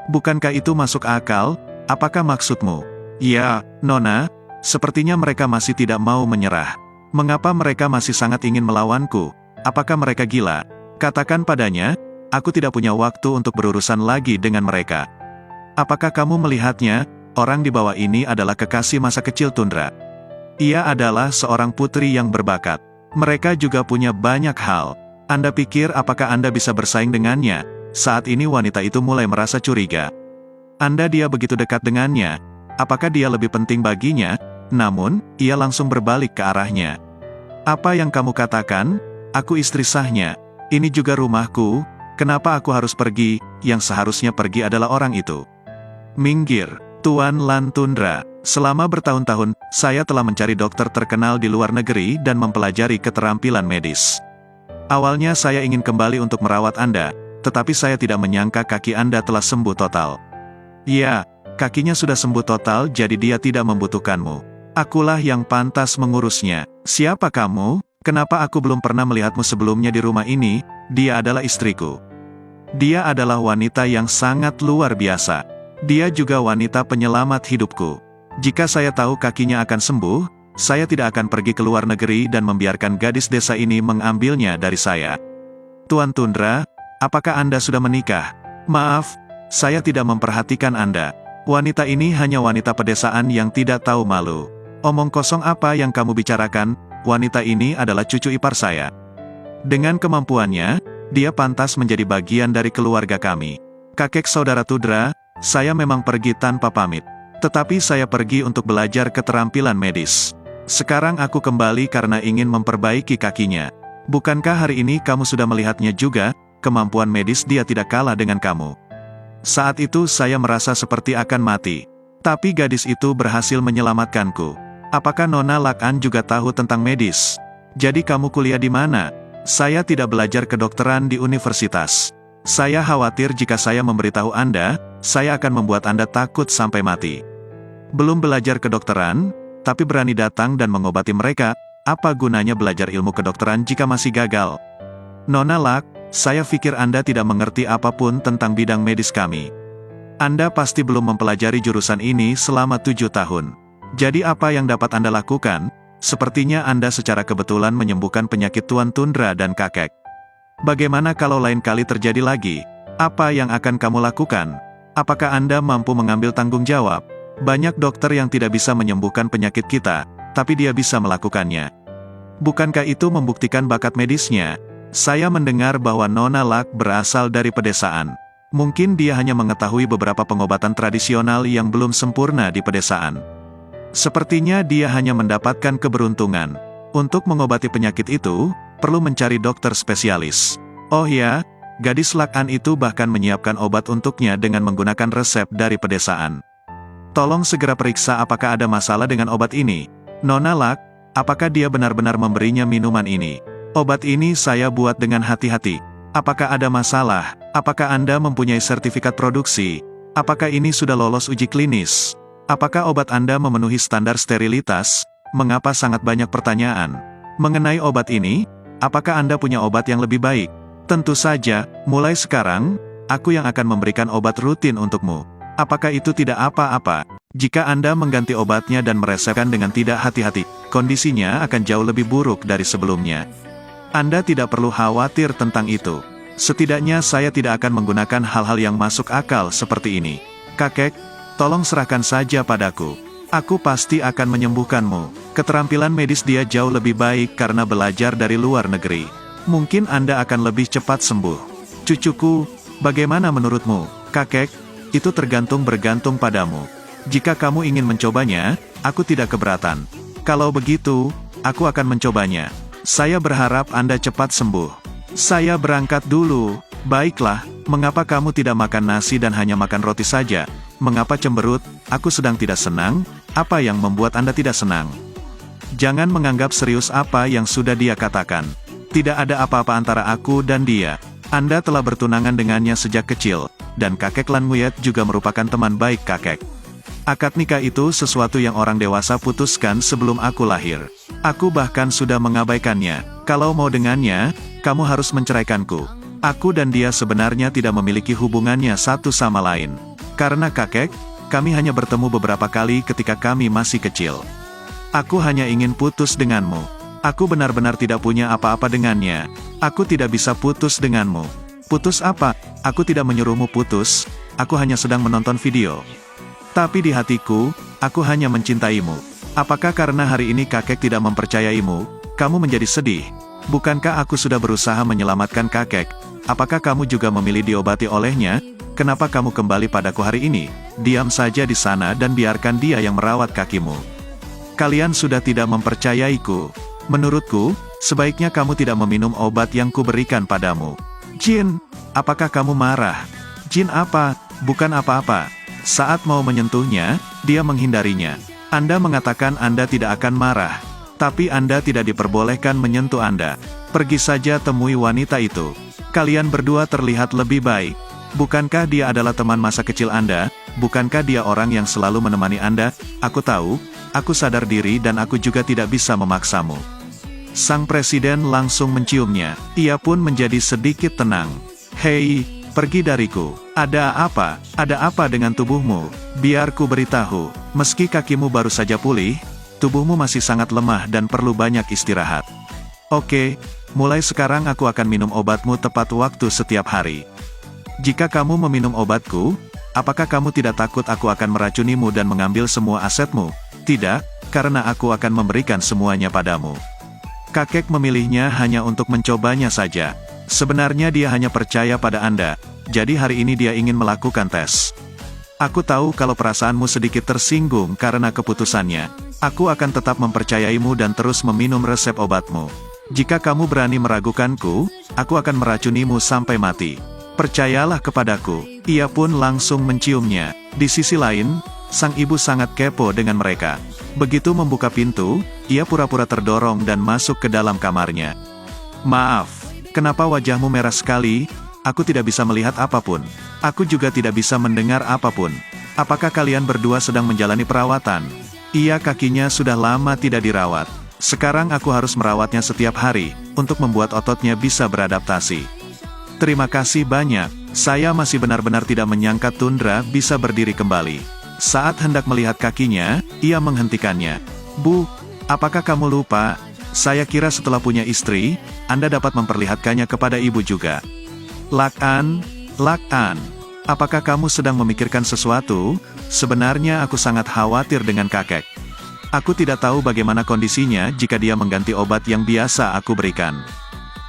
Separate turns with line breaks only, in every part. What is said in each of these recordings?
Bukankah itu masuk akal? Apakah maksudmu? Ya, Nona, sepertinya mereka masih tidak mau menyerah. Mengapa mereka masih sangat ingin melawanku? Apakah mereka gila? Katakan padanya, aku tidak punya waktu untuk berurusan lagi dengan mereka. Apakah kamu melihatnya? Orang di bawah ini adalah kekasih masa kecil Tundra. Ia adalah seorang putri yang berbakat. Mereka juga punya banyak hal. Anda pikir apakah Anda bisa bersaing dengannya? Saat ini wanita itu mulai merasa curiga. Dia begitu dekat dengannya. Apakah dia lebih penting baginya? Namun, ia langsung berbalik ke arahnya. Apa yang kamu katakan? Aku istri sahnya. Ini juga rumahku. Kenapa aku harus pergi? Yang seharusnya pergi adalah orang itu. Minggir, Tuan Lan Tundra. Selama bertahun-tahun, saya telah mencari dokter terkenal di luar negeri dan mempelajari keterampilan medis. Awalnya saya ingin kembali untuk merawat Anda, tetapi saya tidak menyangka kaki Anda telah sembuh total. Ya, kakinya sudah sembuh total, jadi dia tidak membutuhkanmu. Akulah yang pantas mengurusnya. Siapa kamu? Kenapa aku belum pernah melihatmu sebelumnya di rumah ini? Dia adalah istriku. Dia adalah wanita yang sangat luar biasa. Dia juga wanita penyelamat hidupku. Jika saya tahu kakinya akan sembuh, saya tidak akan pergi ke luar negeri dan membiarkan gadis desa ini mengambilnya dari saya. Tuan Tundra, apakah Anda sudah menikah? Maaf, saya tidak memperhatikan Anda. Wanita ini hanya wanita pedesaan yang tidak tahu malu. Omong kosong apa yang kamu bicarakan? Wanita ini adalah cucu ipar saya. Dengan kemampuannya, dia pantas menjadi bagian dari keluarga kami. Kakek saudara Tundra, saya memang pergi tanpa pamit. Tetapi saya pergi untuk belajar keterampilan medis. Sekarang aku kembali karena ingin memperbaiki kakinya. Bukankah hari ini kamu sudah melihatnya juga? Kemampuan medis dia tidak kalah dengan kamu. Saat itu saya merasa seperti akan mati. Tapi gadis itu berhasil menyelamatkanku. Apakah Nona Lakan juga tahu tentang medis? Jadi kamu kuliah di mana? Saya tidak belajar kedokteran di universitas. Saya khawatir jika saya memberitahu Anda, saya akan membuat Anda takut sampai mati. Belum belajar kedokteran, tapi berani datang dan mengobati mereka. Apa gunanya belajar ilmu kedokteran jika masih gagal? Nona Lak, saya pikir Anda tidak mengerti apapun tentang bidang medis kami. Anda pasti belum mempelajari jurusan ini selama 7 tahun. Jadi apa yang dapat Anda lakukan? Sepertinya Anda secara kebetulan menyembuhkan penyakit Tuan Tundra dan kakek. Bagaimana kalau lain kali terjadi lagi? Apa yang akan kamu lakukan? Apakah Anda mampu mengambil tanggung jawab? Banyak dokter yang tidak bisa menyembuhkan penyakit kita, tapi dia bisa melakukannya. Bukankah itu membuktikan bakat medisnya? Saya mendengar bahwa Nona Lak berasal dari pedesaan. Mungkin dia hanya mengetahui beberapa pengobatan tradisional yang belum sempurna di pedesaan. Sepertinya dia hanya mendapatkan keberuntungan. Untuk mengobati penyakit itu, perlu mencari dokter spesialis. Oh ya, gadis Lakan itu bahkan menyiapkan obat untuknya dengan menggunakan resep dari pedesaan. Tolong segera periksa apakah ada masalah dengan obat ini. Nona Lak, apakah dia benar-benar memberinya minuman ini? Obat ini saya buat dengan hati-hati. Apakah ada masalah? Apakah Anda mempunyai sertifikat produksi? Apakah ini sudah lolos uji klinis? Apakah obat Anda memenuhi standar sterilitas? Mengapa sangat banyak pertanyaan? Mengenai obat ini, apakah Anda punya obat yang lebih baik? Tentu saja, mulai sekarang, aku yang akan memberikan obat rutin untukmu. Apakah itu tidak apa-apa? Jika Anda mengganti obatnya dan meresepkan dengan tidak hati-hati, kondisinya akan jauh lebih buruk dari sebelumnya. Anda tidak perlu khawatir tentang itu. Setidaknya saya tidak akan menggunakan hal-hal yang masuk akal seperti ini. Kakek, tolong serahkan saja padaku. Aku pasti akan menyembuhkanmu. Keterampilan medis dia jauh lebih baik karena belajar dari luar negeri. Mungkin Anda akan lebih cepat sembuh. Cucuku, bagaimana menurutmu, kakek? Itu bergantung padamu. Jika kamu ingin mencobanya, aku tidak keberatan. Kalau begitu, aku akan mencobanya. Saya berharap Anda cepat sembuh. Saya berangkat dulu. Baiklah, mengapa kamu tidak makan nasi dan hanya makan roti saja? Mengapa cemberut? Aku sedang tidak senang. Apa yang membuat Anda tidak senang? Jangan menganggap serius apa yang sudah dia katakan. Tidak ada apa-apa antara aku dan dia. Anda telah bertunangan dengannya sejak kecil, dan kakek Lan Nguyet juga merupakan teman baik kakek. Akad nikah itu sesuatu yang orang dewasa putuskan sebelum aku lahir. Aku bahkan sudah mengabaikannya. Kalau mau dengannya, kamu harus menceraikanku. Aku dan dia sebenarnya tidak memiliki hubungannya satu sama lain. Karena kakek, kami hanya bertemu beberapa kali ketika kami masih kecil. Aku hanya ingin putus denganmu. Aku benar-benar tidak punya apa-apa dengannya. Aku tidak bisa putus denganmu. Putus apa? Aku tidak menyuruhmu putus, aku hanya sedang menonton video. Tapi di hatiku, aku hanya mencintaimu. Apakah karena hari ini kakek tidak mempercayaimu, kamu menjadi sedih? Bukankah aku sudah berusaha menyelamatkan kakek? Apakah kamu juga memilih diobati olehnya? Kenapa kamu kembali padaku hari ini? Diam saja di sana dan biarkan dia yang merawat kakimu. Kalian sudah tidak mempercayaiku. Menurutku, sebaiknya kamu tidak meminum obat yang kuberikan padamu. Jin, apakah kamu marah? Jin apa? Bukan apa-apa. Saat mau menyentuhnya, dia menghindarinya. Anda mengatakan Anda tidak akan marah. Tapi Anda tidak diperbolehkan menyentuh Anda. Pergi saja temui wanita itu. Kalian berdua terlihat lebih baik. Bukankah dia adalah teman masa kecil Anda? Bukankah dia orang yang selalu menemani Anda? Aku tahu, aku sadar diri dan aku juga tidak bisa memaksamu. Sang presiden langsung menciumnya. Ia pun menjadi sedikit tenang. Hei, pergi dariku. Ada apa? Ada apa dengan tubuhmu? Biar ku beritahu. Meski kakimu baru saja pulih, tubuhmu masih sangat lemah dan perlu banyak istirahat. Oke, mulai sekarang aku akan minum obatmu tepat waktu setiap hari. Jika kamu meminum obatku, apakah kamu tidak takut aku akan meracunimu dan mengambil semua asetmu? Tidak, karena aku akan memberikan semuanya padamu. Kakek memilihnya hanya untuk mencobanya saja. Sebenarnya dia hanya percaya pada Anda, jadi hari ini dia ingin melakukan tes. Aku tahu kalau perasaanmu sedikit tersinggung karena keputusannya. Aku akan tetap mempercayaimu dan terus meminum resep obatmu. Jika kamu berani meragukanku, aku akan meracunimu sampai mati. Percayalah kepadaku. Ia pun langsung menciumnya. Di sisi lain, sang ibu sangat kepo dengan mereka. Begitu membuka pintu, ia pura-pura terdorong dan masuk ke dalam kamarnya. Maaf, kenapa wajahmu merah sekali? Aku tidak bisa melihat apapun. Aku juga tidak bisa mendengar apapun. Apakah kalian berdua sedang menjalani perawatan? Iya, kakinya sudah lama tidak dirawat. Sekarang aku harus merawatnya setiap hari, untuk membuat ototnya bisa beradaptasi. Terima kasih banyak. Saya masih benar-benar tidak menyangka Tundra bisa berdiri kembali. Saat hendak melihat kakinya, ia menghentikannya. Bu, apakah kamu lupa? Saya kira setelah punya istri, Anda dapat memperlihatkannya kepada ibu juga. Lak-an, apakah kamu sedang memikirkan sesuatu? Sebenarnya aku sangat khawatir dengan kakek. Aku tidak tahu bagaimana kondisinya jika dia mengganti obat yang biasa aku berikan.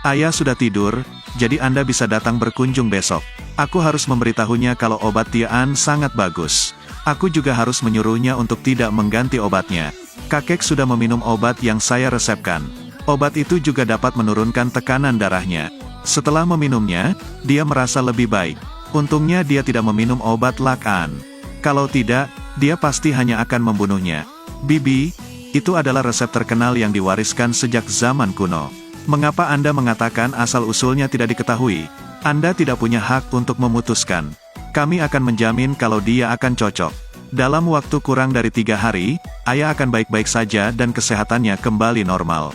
Ayah sudah tidur, jadi Anda bisa datang berkunjung besok. Aku harus memberitahunya kalau obat Tian sangat bagus. Aku juga harus menyuruhnya untuk tidak mengganti obatnya. Kakek sudah meminum obat yang saya resepkan. Obat itu juga dapat menurunkan tekanan darahnya. Setelah meminumnya, dia merasa lebih baik. Untungnya dia tidak meminum obat Lak-an. Kalau tidak, dia pasti hanya akan membunuhnya. Bibi, itu adalah resep terkenal yang diwariskan sejak zaman kuno. Mengapa Anda mengatakan asal-usulnya tidak diketahui? Anda tidak punya hak untuk memutuskan. Kami akan menjamin kalau dia akan cocok. Dalam waktu kurang dari 3 hari, ayah akan baik-baik saja dan kesehatannya kembali normal.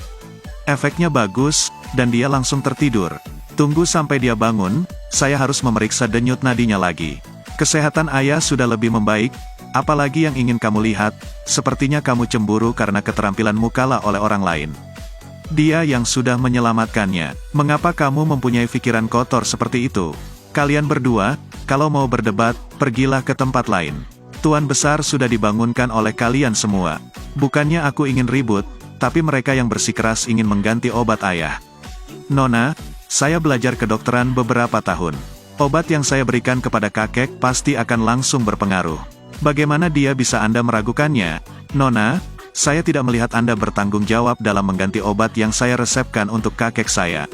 Efeknya bagus, dan dia langsung tertidur. Tunggu sampai dia bangun, saya harus memeriksa denyut nadinya lagi. Kesehatan ayah sudah lebih membaik, apalagi yang ingin kamu lihat, sepertinya kamu cemburu karena keterampilanmu kalah oleh orang lain. Dia yang sudah menyelamatkannya. Mengapa kamu mempunyai pikiran kotor seperti itu? Kalian berdua, kalau mau berdebat, pergilah ke tempat lain. Tuan besar sudah dibangunkan oleh kalian semua. Bukannya aku ingin ribut, tapi mereka yang bersikeras ingin mengganti obat ayah. Nona, saya belajar kedokteran beberapa tahun. Obat yang saya berikan kepada kakek pasti akan langsung berpengaruh. Bagaimana dia bisa Anda meragukannya? Nona, saya tidak melihat Anda bertanggung jawab dalam mengganti obat yang saya resepkan untuk kakek saya.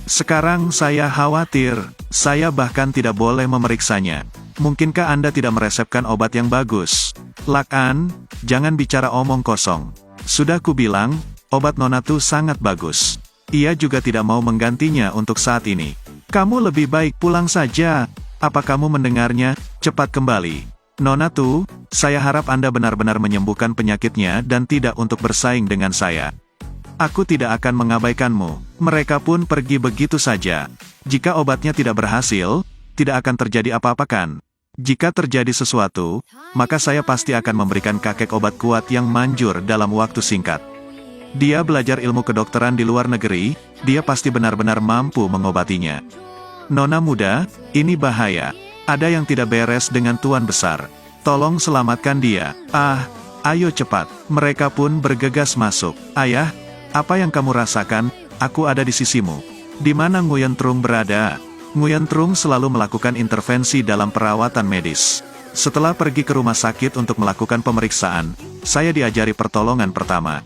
Sekarang saya khawatir, saya bahkan tidak boleh memeriksanya. Mungkinkah Anda tidak meresepkan obat yang bagus? Lak-an, jangan bicara omong kosong. Sudah kubilang, obat Nona tuh sangat bagus. Ia juga tidak mau menggantinya untuk saat ini. Kamu lebih baik pulang saja. Apa kamu mendengarnya? Cepat kembali. Nona tuh, saya harap Anda benar-benar menyembuhkan penyakitnya dan tidak untuk bersaing dengan saya. Aku tidak akan mengabaikanmu. Mereka pun pergi begitu saja. Jika obatnya tidak berhasil, tidak akan terjadi apa-apa kan? Jika terjadi sesuatu, maka saya pasti akan memberikan kakek obat kuat yang manjur dalam waktu singkat. Dia belajar ilmu kedokteran di luar negeri, dia pasti benar-benar mampu mengobatinya. Nona muda, ini bahaya. Ada yang tidak beres dengan tuan besar. Tolong selamatkan dia. Ayo cepat. Mereka pun bergegas masuk. Ayah, apa yang kamu rasakan? Aku ada di sisimu. Di mana Nguyen Trung berada? Nguyen Trung selalu melakukan intervensi dalam perawatan medis. Setelah pergi ke rumah sakit untuk melakukan pemeriksaan, saya diajari pertolongan pertama.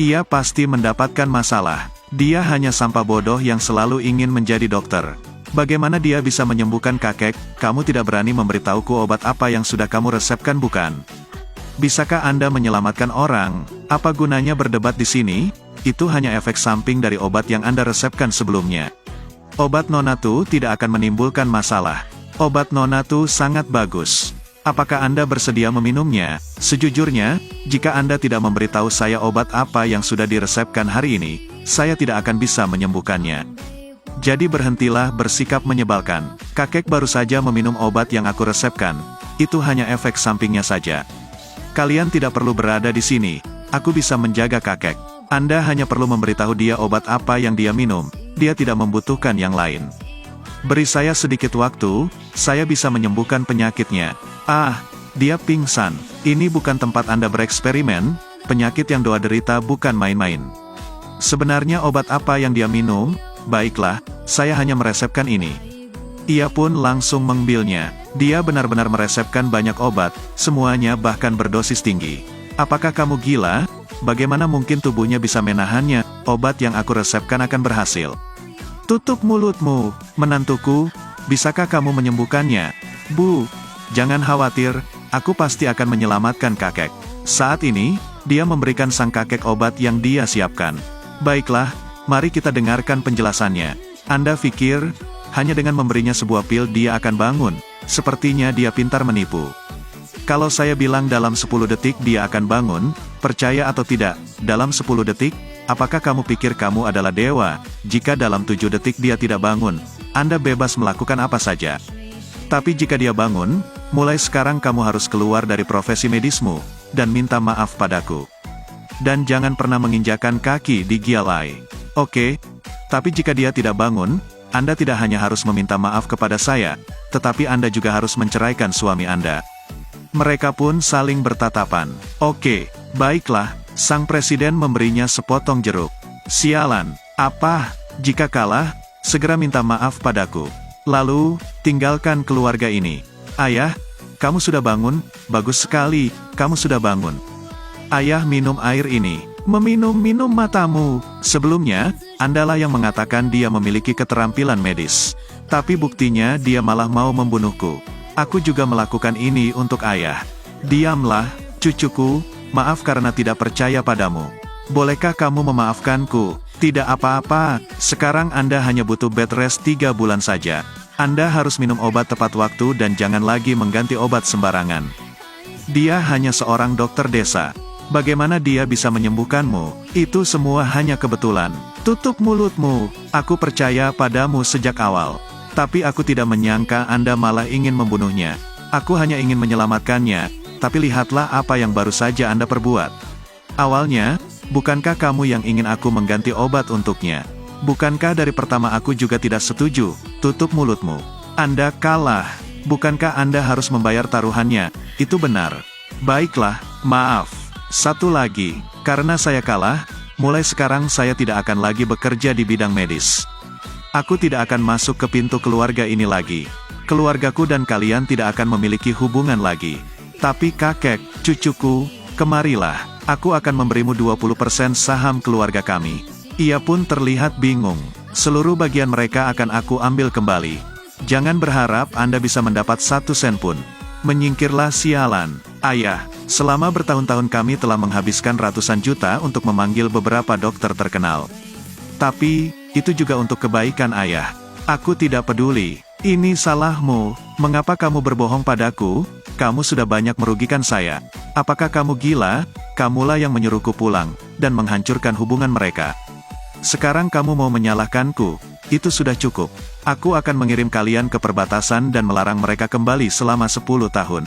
Ia pasti mendapatkan masalah. Dia hanya sampah bodoh yang selalu ingin menjadi dokter. Bagaimana dia bisa menyembuhkan kakek? Kamu tidak berani memberitahuku obat apa yang sudah kamu resepkan, bukan? Bisakah Anda menyelamatkan orang? Apa gunanya berdebat di sini? Itu hanya efek samping dari obat yang Anda resepkan sebelumnya. Obat Nona Tu tidak akan menimbulkan masalah. Obat Nona Tu sangat bagus. Apakah Anda bersedia meminumnya? Sejujurnya, jika Anda tidak memberitahu saya obat apa yang sudah diresepkan hari ini, saya tidak akan bisa menyembuhkannya. Jadi berhentilah bersikap menyebalkan. Kakek baru saja meminum obat yang aku resepkan. Itu hanya efek sampingnya saja. Kalian tidak perlu berada di sini. Aku bisa menjaga kakek. Anda hanya perlu memberitahu dia obat apa yang dia minum. Dia tidak membutuhkan yang lain. Beri saya sedikit waktu, saya bisa menyembuhkan penyakitnya. Dia pingsan. Ini bukan tempat Anda bereksperimen. Penyakit yang Doa derita bukan main-main. Sebenarnya obat apa yang dia minum? Baiklah, saya hanya meresepkan ini. Ia pun langsung mengambilnya. Dia benar-benar meresepkan banyak obat, semuanya bahkan berdosis tinggi. Apakah kamu gila? Bagaimana mungkin tubuhnya bisa menahannya? Obat yang aku resepkan akan berhasil. Tutup mulutmu, menantuku. Bisakah kamu menyembuhkannya? Bu, jangan khawatir, aku pasti akan menyelamatkan kakek. Saat ini, dia memberikan sang kakek obat yang dia siapkan. Baiklah, mari kita dengarkan penjelasannya. Anda pikir, hanya dengan memberinya sebuah pil dia akan bangun? Sepertinya dia pintar menipu. Kalau saya bilang dalam 10 detik dia akan bangun, percaya atau tidak, dalam 10 detik, apakah kamu pikir kamu adalah dewa? Jika dalam 7 detik dia tidak bangun, Anda bebas melakukan apa saja. Tapi jika dia bangun, mulai sekarang kamu harus keluar dari profesi medismu, dan minta maaf padaku. Dan jangan pernah menginjakan kaki di Gialai. Oke? Tapi jika dia tidak bangun, Anda tidak hanya harus meminta maaf kepada saya, tetapi Anda juga harus menceraikan suami Anda. Mereka pun saling bertatapan. Oke, baiklah, sang presiden memberinya sepotong jeruk. Sialan, apa? Jika kalah, segera minta maaf padaku. Lalu, tinggalkan keluarga ini. Ayah, kamu sudah bangun? Bagus sekali, kamu sudah bangun. Ayah minum air ini. Meminum-minum matamu. Sebelumnya, Andalah yang mengatakan dia memiliki keterampilan medis. Tapi buktinya dia malah mau membunuhku. Aku juga melakukan ini untuk ayah. Diamlah, cucuku, maaf karena tidak percaya padamu. Bolehkah kamu memaafkanku? Tidak apa-apa, sekarang Anda hanya butuh bed rest 3 bulan saja. Anda harus minum obat tepat waktu dan jangan lagi mengganti obat sembarangan. Dia hanya seorang dokter desa. Bagaimana dia bisa menyembuhkanmu? Itu semua hanya kebetulan. Tutup mulutmu, aku percaya padamu sejak awal. Tapi aku tidak menyangka Anda malah ingin membunuhnya. Aku hanya ingin menyelamatkannya, tapi lihatlah apa yang baru saja Anda perbuat. Awalnya, bukankah kamu yang ingin aku mengganti obat untuknya? Bukankah dari pertama aku juga tidak setuju? Tutup mulutmu. Anda kalah. Bukankah Anda harus membayar taruhannya? Itu benar. Baiklah, maaf. Satu lagi, karena saya kalah, mulai sekarang saya tidak akan lagi bekerja di bidang medis. Aku tidak akan masuk ke pintu keluarga ini lagi. Keluargaku dan kalian tidak akan memiliki hubungan lagi. Tapi kakek, cucuku, kemarilah. Aku akan memberimu 20% saham keluarga kami. Ia pun terlihat bingung. Seluruh bagian mereka akan aku ambil kembali. Jangan berharap Anda bisa mendapat 1 sen pun. Menyingkirlah sialan. Ayah, selama bertahun-tahun kami telah menghabiskan ratusan juta untuk memanggil beberapa dokter terkenal. Tapi, itu juga untuk kebaikan ayah. Aku tidak peduli. Ini salahmu. Mengapa kamu berbohong padaku? Kamu sudah banyak merugikan saya. Apakah kamu gila? Kamulah yang menyuruhku pulang, dan menghancurkan hubungan mereka. Sekarang kamu mau menyalahkanku. itu sudah cukup. Aku akan mengirim kalian ke perbatasan dan melarang mereka kembali selama 10 tahun.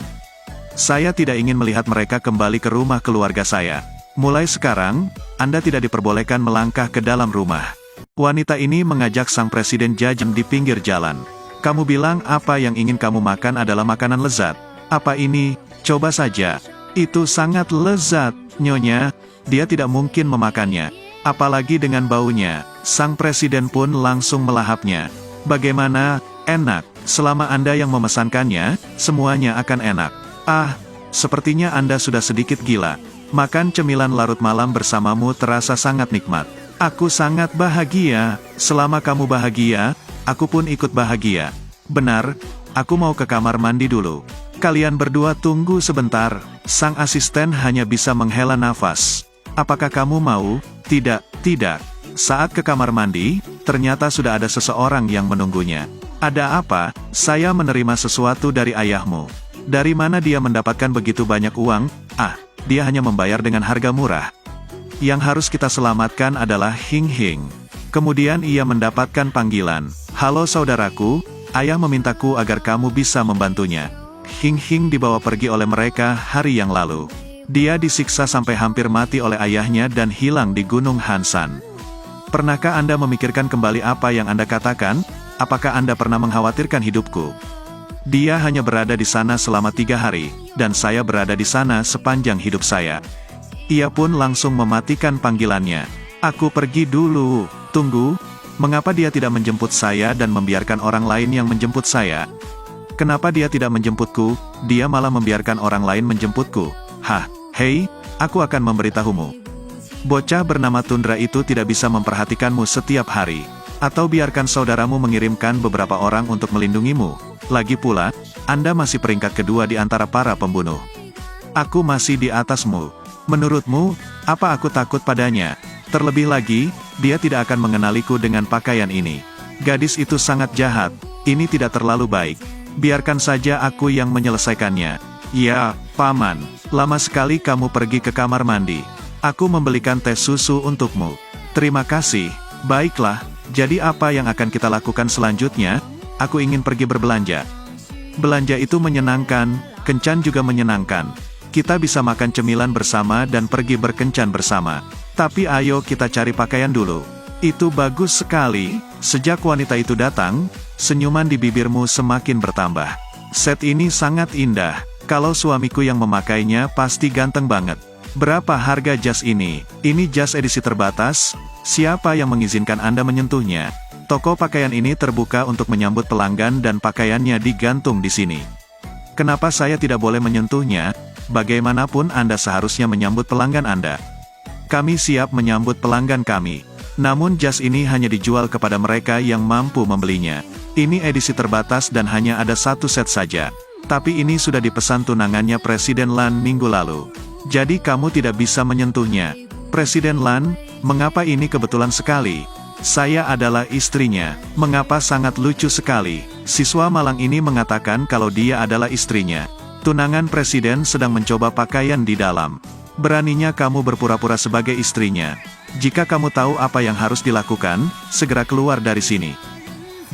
Saya tidak ingin melihat mereka kembali ke rumah keluarga saya. Mulai sekarang, Anda tidak diperbolehkan melangkah ke dalam rumah. Wanita ini mengajak sang presiden jajan di pinggir jalan. Kamu bilang apa yang ingin kamu makan adalah makanan lezat. Apa ini? Coba saja. Itu sangat lezat, Nyonya. Dia tidak mungkin memakannya. Apalagi dengan baunya. Sang presiden pun langsung melahapnya. Bagaimana? Enak. Selama Anda yang memesankannya, semuanya akan enak. Ah, sepertinya Anda sudah sedikit gila. Makan cemilan larut malam bersamamu terasa sangat nikmat. Aku sangat bahagia. Selama kamu bahagia, aku pun ikut bahagia. Benar, aku mau ke kamar mandi dulu. Kalian berdua tunggu sebentar. Sang asisten hanya bisa menghela nafas. Apakah kamu mau? Tidak, tidak. Saat ke kamar mandi, ternyata sudah ada seseorang yang menunggunya. Ada apa? Saya menerima sesuatu dari ayahmu. Dari mana dia mendapatkan begitu banyak uang? Ah, dia hanya membayar dengan harga murah. Yang harus kita selamatkan adalah Hing Hing. Kemudian ia mendapatkan panggilan. Halo saudaraku, ayah memintaku agar kamu bisa membantunya. Hing Hing dibawa pergi oleh mereka hari yang lalu. Dia disiksa sampai hampir mati oleh ayahnya dan hilang di Gunung Hansan. Pernahkah Anda memikirkan kembali apa yang Anda katakan? Apakah Anda pernah mengkhawatirkan hidupku? Dia hanya berada di sana selama 3 hari, dan saya berada di sana sepanjang hidup saya. Ia pun langsung mematikan panggilannya. Aku pergi dulu. Tunggu, mengapa dia tidak menjemput saya dan membiarkan orang lain yang menjemput saya? Kenapa dia tidak menjemputku, dia malah membiarkan orang lain menjemputku? Hah, hei, aku akan memberitahumu. Bocah bernama Tundra itu tidak bisa memperhatikanmu setiap hari. Atau biarkan saudaramu mengirimkan beberapa orang untuk melindungimu. Lagi pula, Anda masih peringkat kedua di antara para pembunuh. Aku masih di atasmu. Menurutmu, apa aku takut padanya? Terlebih lagi, dia tidak akan mengenaliku dengan pakaian ini. Gadis itu sangat jahat. Ini tidak terlalu baik. Biarkan saja aku yang menyelesaikannya. Ya, Paman. Lama sekali kamu pergi ke kamar mandi. Aku membelikan teh susu untukmu. Terima kasih. Baiklah, jadi apa yang akan kita lakukan selanjutnya? Aku ingin pergi berbelanja. Belanja itu menyenangkan, kencan juga menyenangkan. Kita bisa makan cemilan bersama dan pergi berkencan bersama. Tapi ayo kita cari pakaian dulu. Itu bagus sekali. Sejak wanita itu datang, senyuman di bibirmu semakin bertambah. Set ini sangat indah. Kalau suamiku yang memakainya pasti ganteng banget. Berapa harga jas ini? Ini jas edisi terbatas. Siapa yang mengizinkan Anda menyentuhnya? Toko pakaian ini terbuka untuk menyambut pelanggan dan pakaiannya digantung di sini. Kenapa saya tidak boleh menyentuhnya? Bagaimanapun Anda seharusnya menyambut pelanggan Anda. Kami siap menyambut pelanggan kami. Namun jas ini hanya dijual kepada mereka yang mampu membelinya. Ini edisi terbatas dan hanya ada 1 set saja. Tapi ini sudah dipesan tunangannya Presiden Lan minggu lalu. Jadi kamu tidak bisa menyentuhnya. Presiden Lan, mengapa ini kebetulan sekali? Saya adalah istrinya. Mengapa sangat lucu sekali. Siswa malang ini mengatakan kalau dia adalah istrinya. Tunangan presiden sedang mencoba pakaian di dalam. Beraninya kamu berpura-pura sebagai istrinya. Jika kamu tahu apa yang harus dilakukan, segera keluar dari sini.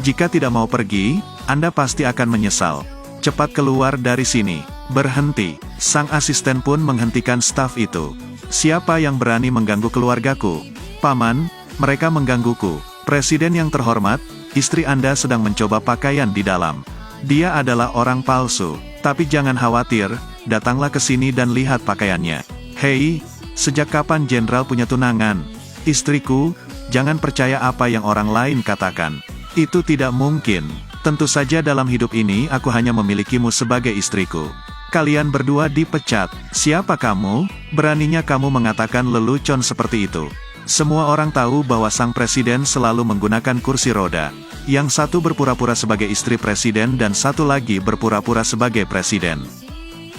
Jika tidak mau pergi, Anda pasti akan menyesal. Cepat keluar dari sini. Berhenti. Sang asisten pun menghentikan staf itu. Siapa yang berani mengganggu keluargaku? Paman, mereka menggangguku. Presiden yang terhormat, istri Anda sedang mencoba pakaian di dalam. Dia adalah orang palsu. Tapi jangan khawatir, datanglah ke sini dan lihat pakaiannya. Hei, sejak kapan jenderal punya tunangan? Istriku, jangan percaya apa yang orang lain katakan. Itu tidak mungkin. Tentu saja dalam hidup ini aku hanya memilikimu sebagai istriku. Kalian berdua dipecat. Siapa kamu? Beraninya kamu mengatakan lelucon seperti itu. Semua orang tahu bahwa sang presiden selalu menggunakan kursi roda. Yang satu berpura-pura sebagai istri presiden dan satu lagi berpura-pura sebagai presiden.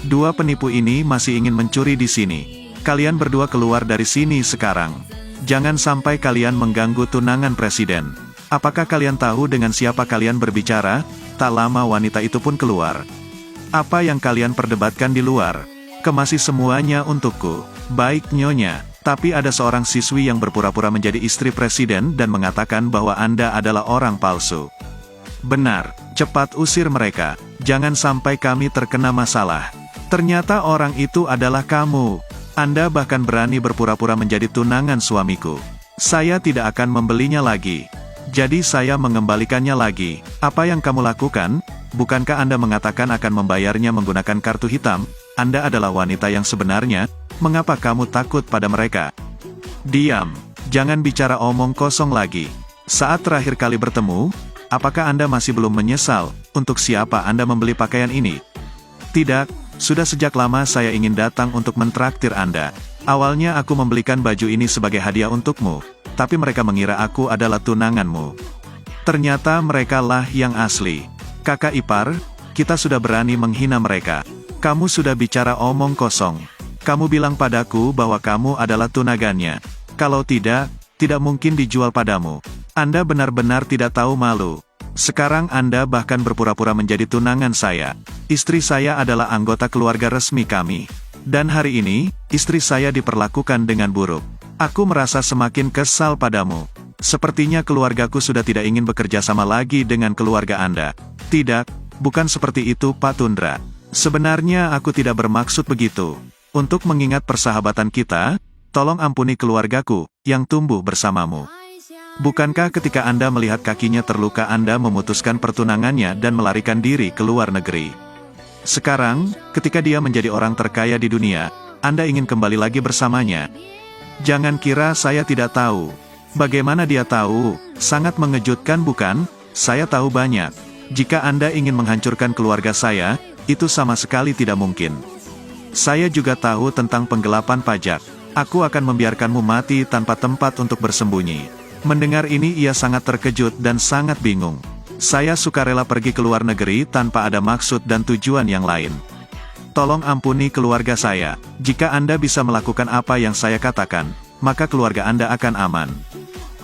Dua penipu ini masih ingin mencuri di sini. Kalian berdua keluar dari sini sekarang. Jangan sampai kalian mengganggu tunangan presiden. Apakah kalian tahu dengan siapa kalian berbicara? Tak lama wanita itu pun keluar. Apa yang kalian perdebatkan di luar? Kemasi semuanya untukku. Baik Nyonya. Tapi ada seorang siswi yang berpura-pura menjadi istri presiden dan mengatakan bahwa Anda adalah orang palsu. Benar, cepat usir mereka, jangan sampai kami terkena masalah. Ternyata orang itu adalah kamu. Anda bahkan berani berpura-pura menjadi tunangan suamiku. Saya tidak akan membelinya lagi. Jadi saya mengembalikannya lagi. Apa yang kamu lakukan? Bukankah Anda mengatakan akan membayarnya menggunakan kartu hitam? Anda adalah wanita yang sebenarnya. Mengapa kamu takut pada mereka? Diam. Jangan bicara omong kosong lagi. Saat terakhir kali bertemu, apakah Anda masih belum menyesal? Untuk siapa Anda membeli pakaian ini? Tidak, sudah sejak lama saya ingin datang untuk mentraktir Anda. Awalnya aku membelikan baju ini sebagai hadiah untukmu, tapi mereka mengira aku adalah tunanganmu. Ternyata mereka lah yang asli. Kakak ipar, kita sudah berani menghina mereka. Kamu sudah bicara omong kosong. Kamu bilang padaku bahwa kamu adalah tunangannya. Kalau tidak, tidak mungkin dijual padamu. Anda benar-benar tidak tahu malu. Sekarang Anda bahkan berpura-pura menjadi tunangan saya. Istri saya adalah anggota keluarga resmi kami. Dan hari ini, istri saya diperlakukan dengan buruk. Aku merasa semakin kesal padamu. Sepertinya keluargaku sudah tidak ingin bekerja sama lagi dengan keluarga Anda. Tidak, bukan seperti itu Pak Tundra. Sebenarnya aku tidak bermaksud begitu. Untuk mengingat persahabatan kita, tolong ampuni keluargaku, yang tumbuh bersamamu. Bukankah ketika Anda melihat kakinya terluka Anda memutuskan pertunangannya dan melarikan diri ke luar negeri? Sekarang, ketika dia menjadi orang terkaya di dunia, Anda ingin kembali lagi bersamanya. Jangan kira saya tidak tahu. Bagaimana dia tahu? Sangat mengejutkan bukan? Saya tahu banyak. Jika Anda ingin menghancurkan keluarga saya, itu sama sekali tidak mungkin. Saya juga tahu tentang penggelapan pajak. Aku akan membiarkanmu mati tanpa tempat untuk bersembunyi. Mendengar ini ia sangat terkejut dan sangat bingung. Saya sukarela pergi ke luar negeri tanpa ada maksud dan tujuan yang lain. Tolong ampuni keluarga saya. Jika Anda bisa melakukan apa yang saya katakan, maka keluarga Anda akan aman.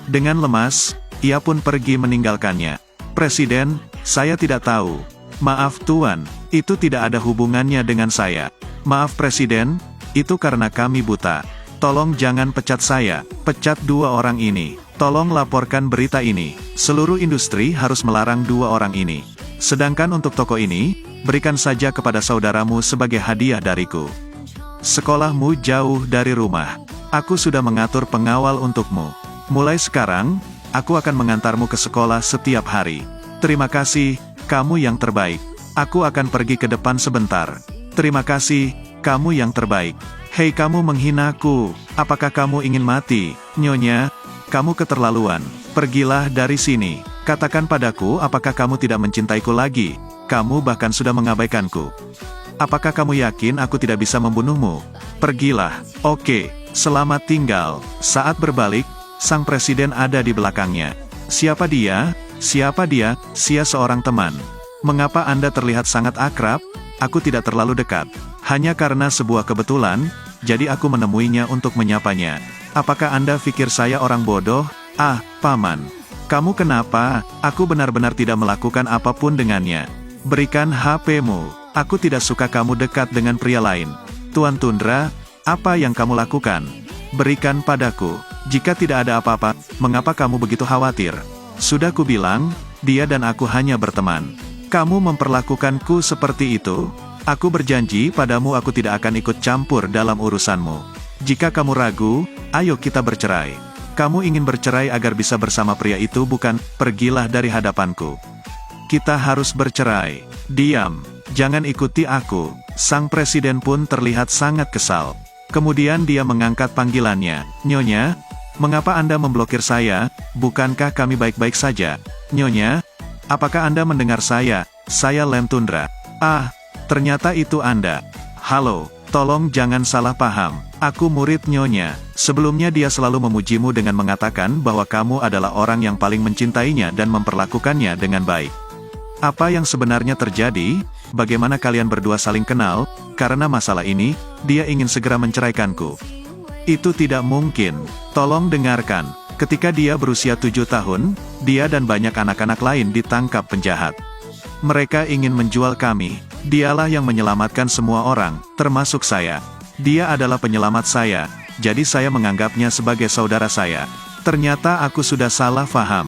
Dengan lemas, ia pun pergi meninggalkannya. Presiden, saya tidak tahu. Maaf Tuan, itu tidak ada hubungannya dengan saya. Maaf Presiden, itu karena kami buta. Tolong jangan pecat saya, pecat dua orang ini. Tolong laporkan berita ini. Seluruh industri harus melarang dua orang ini. Sedangkan untuk toko ini, berikan saja kepada saudaramu sebagai hadiah dariku. Sekolahmu jauh dari rumah. Aku sudah mengatur pengawal untukmu. Mulai sekarang, aku akan mengantarmu ke sekolah setiap hari. Terima kasih, kamu yang terbaik. Aku akan pergi ke depan sebentar. Terima kasih, kamu yang terbaik. Hei kamu menghinaku, apakah kamu ingin mati? Nyonya, kamu keterlaluan. Pergilah dari sini. Katakan padaku apakah kamu tidak mencintaiku lagi? Kamu bahkan sudah mengabaikanku. Apakah kamu yakin aku tidak bisa membunuhmu? Pergilah. Oke, selamat tinggal. Saat berbalik, sang presiden ada di belakangnya. Siapa dia? Siapa dia? Sia seorang teman. Mengapa Anda terlihat sangat akrab? Aku tidak terlalu dekat. Hanya karena sebuah kebetulan, jadi aku menemuinya untuk menyapanya. Apakah Anda pikir saya orang bodoh? Ah, Paman. Kamu kenapa? Aku benar-benar tidak melakukan apapun dengannya. Berikan HP-mu. Aku tidak suka kamu dekat dengan pria lain. Tuan Tundra, apa yang kamu lakukan? Berikan padaku. Jika tidak ada apa-apa, mengapa kamu begitu khawatir? Sudah kubilang, dia dan aku hanya berteman. Kamu memperlakukanku seperti itu? Aku berjanji padamu aku tidak akan ikut campur dalam urusanmu. Jika kamu ragu, ayo kita bercerai. Kamu ingin bercerai agar bisa bersama pria itu bukan? Pergilah dari hadapanku. Kita harus bercerai. Diam. Jangan ikuti aku. Sang presiden pun terlihat sangat kesal. Kemudian dia mengangkat panggilannya. Nyonya, mengapa Anda memblokir saya? Bukankah kami baik-baik saja? Nyonya, apakah Anda mendengar saya? Saya Lem Tundra. Ah, ternyata itu Anda. Halo, tolong jangan salah paham. Aku murid Nyonya. Sebelumnya dia selalu memujimu dengan mengatakan bahwa kamu adalah orang yang paling mencintainya dan memperlakukannya dengan baik. Apa yang sebenarnya terjadi? Bagaimana kalian berdua saling kenal? Karena masalah ini, dia ingin segera menceraikanku. Itu tidak mungkin. Tolong dengarkan. Ketika dia berusia 7 tahun, dia dan banyak anak-anak lain ditangkap penjahat. Mereka ingin menjual kami. Dialah yang menyelamatkan semua orang, termasuk saya. Dia adalah penyelamat saya. jadi saya menganggapnya sebagai saudara saya. Ternyata aku sudah salah faham.